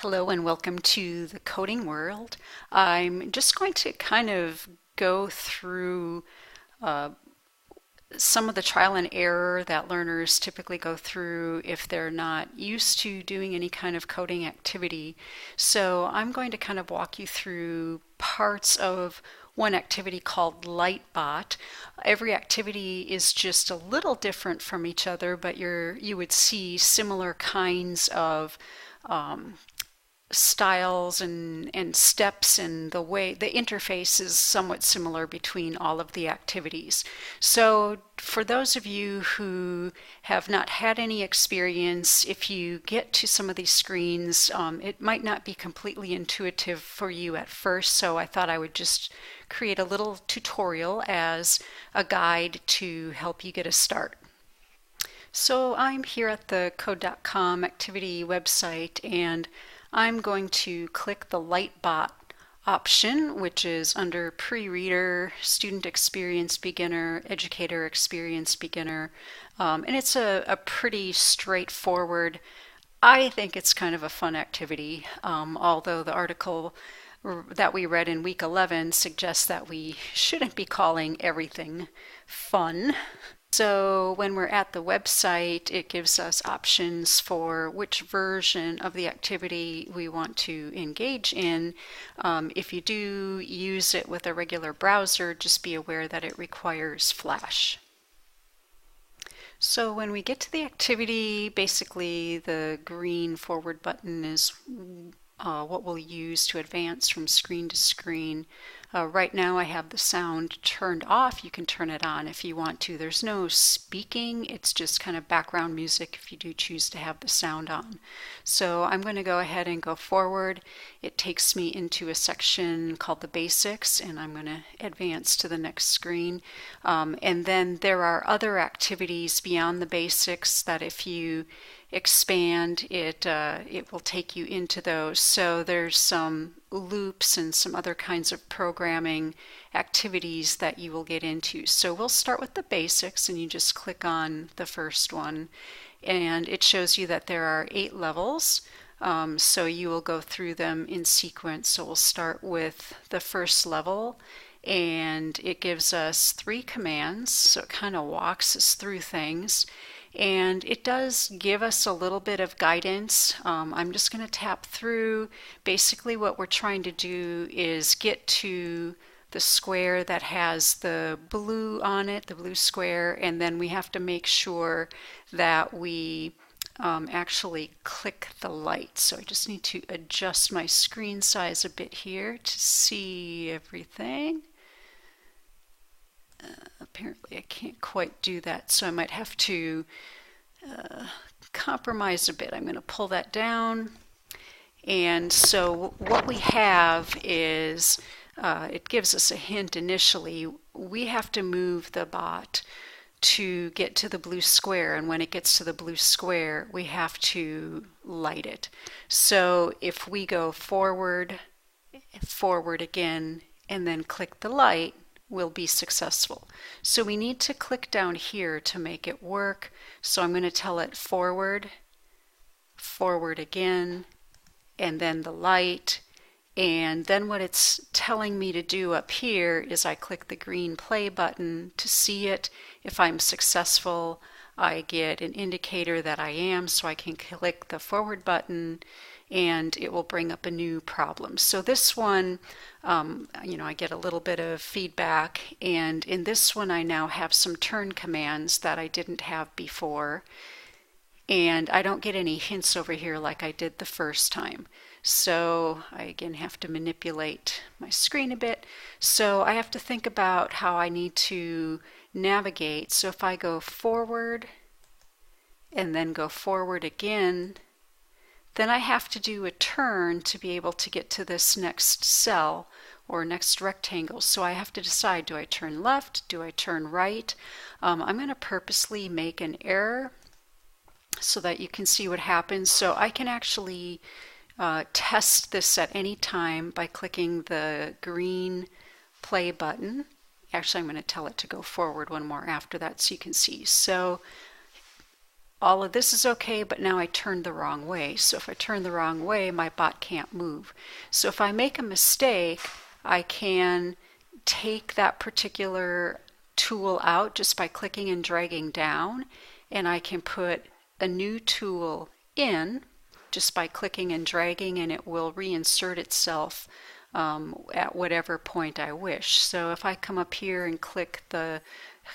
Hello and welcome to the coding world. I'm just going to kind of go through uh, some of the trial and error that learners typically go through if they're not used to doing any kind of coding activity. So I'm going to kind of walk you through parts of one activity called LightBot. Every activity is just a little different from each other, but you would see similar kinds of styles and steps, and the way the interface is somewhat similar between all of the activities. So for those of you who have not had any experience, if you get to some of these screens, it might not be completely intuitive for you at first, so I thought I would just create a little tutorial as a guide to help you get a start. So I'm here at the code.com activity website, and I'm going to click the LightBot option, which is under Pre-Reader, Student Experience Beginner, Educator Experience Beginner. And it's a pretty straightforward, I think it's kind of a fun activity, although the article that we read in week 11 suggests that we shouldn't be calling everything fun. So when we're at the website, it gives us options for which version of the activity we want to engage in. If you do use it with a regular browser, just be aware that it requires Flash. So when we get to the activity, basically the green forward button is what we'll use to advance from screen to screen. Right now I have the sound turned off. You can turn it on if you want to. There's no speaking, it's just kind of background music if you do choose to have the sound on. So I'm going to go ahead and go forward. It takes me into a section called the basics, and I'm going to advance to the next screen. And then there are other activities beyond the basics that if you expand it will take you into those. So there's some loops and some other kinds of programming activities that you will get into. So we'll start with the basics, and you just click on the first one, and it shows you that there are 8 levels. So you will go through them in sequence. So we'll start with the first level, and it gives us 3 commands, so it kind of walks us through things. And it does give us a little bit of guidance. I'm just going to tap through. Basically what we're trying to do is get to the square that has the blue on it, the blue square, and then we have to make sure that we actually click the light. So I just need to adjust my screen size a bit here to see everything. Apparently I can't quite do that, so I might have to compromise a bit. I'm going to pull that down. And so what we have is, it gives us a hint initially. We have to move the bot to get to the blue square, and when it gets to the blue square, we have to light it. So if we go forward, forward again, and then click the light, will be successful. So we need to click down here to make it work. So I'm going to tell it forward, forward again, and then the light. And then what it's telling me to do up here is I click the green play button to see it. If I'm successful, I get an indicator that I am, so I can click the forward button and it will bring up a new problem. So this one, I get a little bit of feedback, and in this one I now have some turn commands that I didn't have before, and I don't get any hints over here like I did the first time. So I again have to manipulate my screen a bit. So I have to think about how I need to navigate. So if I go forward and then go forward again, then I have to do a turn to be able to get to this next cell or next rectangle. So I have to decide, do I turn left? Do I turn right? I'm going to purposely make an error so that you can see what happens. So I can actually test this at any time by clicking the green play button. Actually, I'm going to tell it to go forward one more after that so you can see. So all of this is okay, but now I turned the wrong way. So if I turn the wrong way, my bot can't move. So if I make a mistake, I can take that particular tool out just by clicking and dragging down, and I can put a new tool in just by clicking and dragging, and it will reinsert itself at whatever point I wish. So if I come up here and click the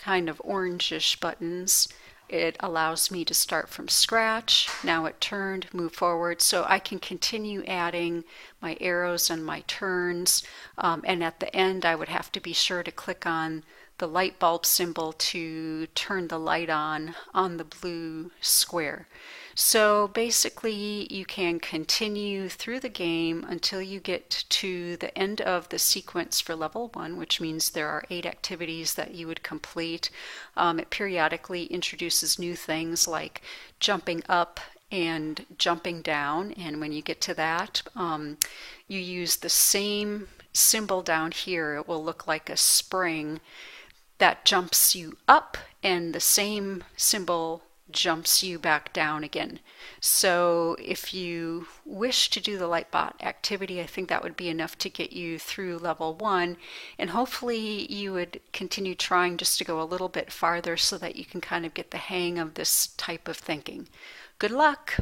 kind of orangish buttons, it allows me to start from scratch. Now it turned, move forward, so I can continue adding my arrows and my turns, and at the end I would have to be sure to click on the light bulb symbol to turn the light on the blue square. So basically you can continue through the game until you get to the end of the sequence for level 1, which means there are 8 activities that you would complete. It periodically introduces new things like jumping up and jumping down, and when you get to that, you use the same symbol down here. It will look like a spring that jumps you up, and the same symbol jumps you back down again. So if you wish to do the LightBot activity, I think that would be enough to get you through level 1, and hopefully you would continue trying just to go a little bit farther so that you can kind of get the hang of this type of thinking. Good luck!